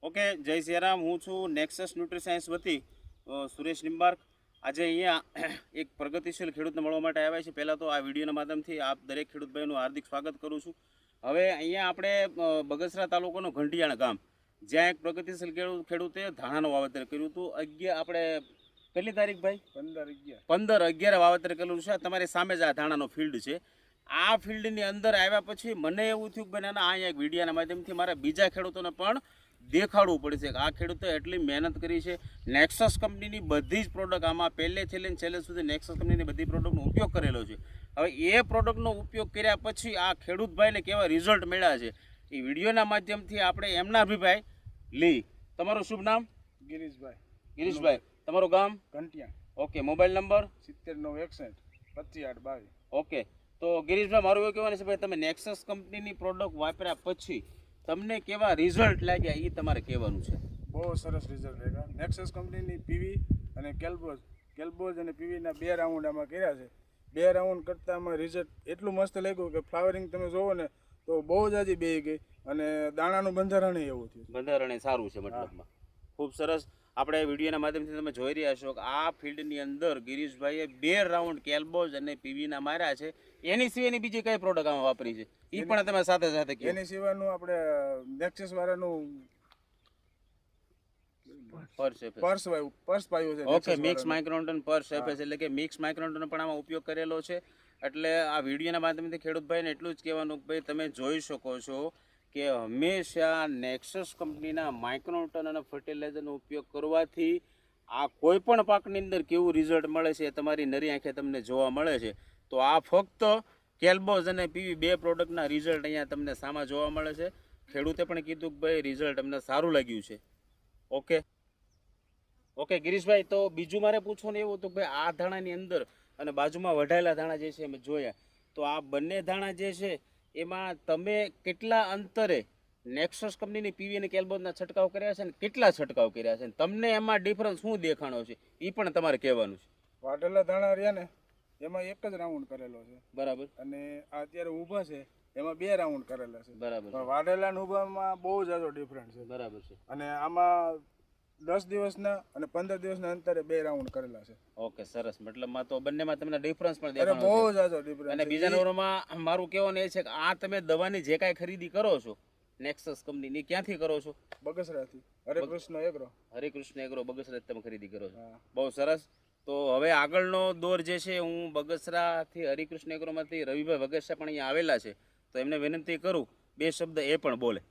Okay, જય સિયારામ. હું છું નેક્સસ ન્યુટ્રીસાયન્સ વતી સુરેશ નિંબાર્ક. આજે અહીંયા એક પ્રગતિશીલ ખેડૂતને મળવા માટે આવ્યા છે. પહેલાં તો આ વિડીયોના માધ્યમથી આપ દરેક ખેડૂત ભાઈનું હાર્દિક સ્વાગત કરું છું. હવે અહીંયા આપણે બગસરા તાલુકાનું ઘંટિયાણ ગામ, જ્યાં એક પ્રગતિશીલ ખેડૂતે ધાણાનું વાવેતર કર્યું હતું. આપણે કેટલી તારીખ ભાઈ? 15/11 વાવેતર કરેલું છે. તમારી સામે જ આ ધાણાનો ફિલ્ડ છે. આ ફિલ્ડની અંદર આવ્યા પછી મને એવું થયું કે ભાઈ અહીંયા એક વિડીયોના માધ્યમથી મારા બીજા ખેડૂતોને પણ દેખાડવું પડશે કે આ ખેડૂતોએ એટલી મહેનત કરી છે. નેક્સસ કંપનીની બધી જ પ્રોડક્ટ, આમાં પહેલેથી લઈને છેલ્લે સુધી નેક્સસ કંપનીની બધી પ્રોડક્ટનો ઉપયોગ કરેલો છે. હવે એ પ્રોડક્ટનો ઉપયોગ કર્યા પછી આ ખેડૂત ભાઈને કેવા રિઝલ્ટ મળ્યા છે એ વિડીયોના માધ્યમથી આપણે એમના અભિપ્રાય લઈ. તમારું શુભ નામ? ગિરીશભાઈ. તમારું ગામ? ઘંટિયા. ઓકે. Mobile number? 7961 25 8 22. ઓકે. તો ગિરીશભાઈ, મારું એવું કહેવાનું છે ભાઈ, તમે નેક્સસ કંપનીની પ્રોડક્ટ વાપર્યા પછી તમને કેવા રિઝલ્ટ લાગ્યા એ તમારે કહેવાનું છે. બહુ સરસ રિઝલ્ટ રહ્યા. નેક્સસ કંપનીની પીવી અને કેલ્બોઝ અને પીવીના 2 રાઉન્ડ આમાં કર્યા છે. 2 રાઉન્ડ કરતાં આમાં રિઝલ્ટ એટલું મસ્ત લાગ્યું કે ફ્લાવરિંગ તમે જોવો ને તો બહુ જ આજી બે ગઈ અને દાણાનું બંધારણ એવું થયું. બંધારણ સારું છે મતલબમાં. ખૂબ સરસ. આપણે વિડીયોના માધ્યમથી તમે જોઈ રહ્યા છો કે આ ફિલ્ડની અંદર ગિરીશભાઈએ 2 રાઉન્ડ કેલ્બોઝ અને પીવીના માર્યા છે. એની સિવાયની બીજી કઈ પ્રોડક્ટ આમાં વાપરી છે એ પણ તમે સાથે સાથે કહો. એની સિવાયનું આપણે નેક્સસ વાળાનું પર્સ પાયું છે. ઓકે. મિક્સ માઇક્રોન્ટન પર્સ એફએસ એટલે કે મિક્સ માઇક્રોન્ટન પણ આમાં ઉપયોગ કરેલો છે. એટલે આ વિડીયોના માધ્યમથી ખેડૂત ભાઈને એટલું જ કહેવાનું કે ભાઈ તમે જોઈ શકો છો કે હંમેશા નેક્સસ કંપનીના માઇક્રોન્યુટ્રન અને ફર્ટિલાઇઝરનો ઉપયોગ કરવાથી આ કોઈ પણ પાકની અંદર કેવું રિઝલ્ટ મળે છે એ તમારી નરી આંખે તમને જોવા મળે છે. તો આ ફક્ત કેલ્બોઝ અને પીવી 2 પ્રોડક્ટના રિઝલ્ટ અહીંયા તમને સામે જોવા મળે છે. ખેડૂતે પણ કીધું કે ભાઈ રિઝલ્ટ અમને સારું લાગ્યું છે. ઓકે ગિરીશભાઈ, તો બીજું મારે પૂછવાનું એવું હતું કે ભાઈ આ ધાણાની અંદર અને બાજુમાં વઢાયેલા ધાણા જે છે અમે જોયા, તો આ બંને ધાણા જે છે એમાં તમે કેટલા અંતરે નેક્સસ કંપનીની પીવી અને કેલ્બોઝના છંટકાવ કર્યા છે ને કેટલા છંટકાવ કર્યા છે, તમને એમાં ડિફરન્સ શું દેખાણો છે એ પણ તમારે કહેવાનું છે. વાઢેલા ધાણા રહ્યા ને એમાં 1 જ રાઉન્ડ કરેલો છે. બરાબર. અને આ અત્યારે ઊભા છે એમાં 2 રાઉન્ડ કરેલા છે. બરાબર. પણ વાઢેલા ને ઊભામાં બહુ જાજો ડિફરન્સ છે. બરાબર છે. અને આમાં 10 દિવસના અને 15 દિવસના અંતરે 2 રાઉન્ડ કરેલા છે. ઓકે, સરસ. મતલબમાં તો બંનેમાં તમને ડિફરન્સ પણ અરે દેખાણો બહુ છે. જાજો ડિફરન્સ. અને બીજા નંબરમાં મારું કહેવાનું એ છે કે આ તમે દવાની જે કાંઈ ખરીદી કરો છો નેક્સસ કંપનીની, ક્યાંથી કરો છો? બગસરાથી. હરેકૃષ્ણ એગ્રો. હરેકૃષ્ણ એગ્રો બગસરાથી તમે ખરીદી કરો છો. હા. બહુ સરસ. તો હવે આગળનો દોર જે છે, હું બગસરાથી હરિકૃષ્ણ એગ્રોમાંથી રવિભાઈ વગેસરા પણ અહીંયા આવેલા છે, તો એમને વિનંતી કરું 2 શબ્દ એ પણ બોલે.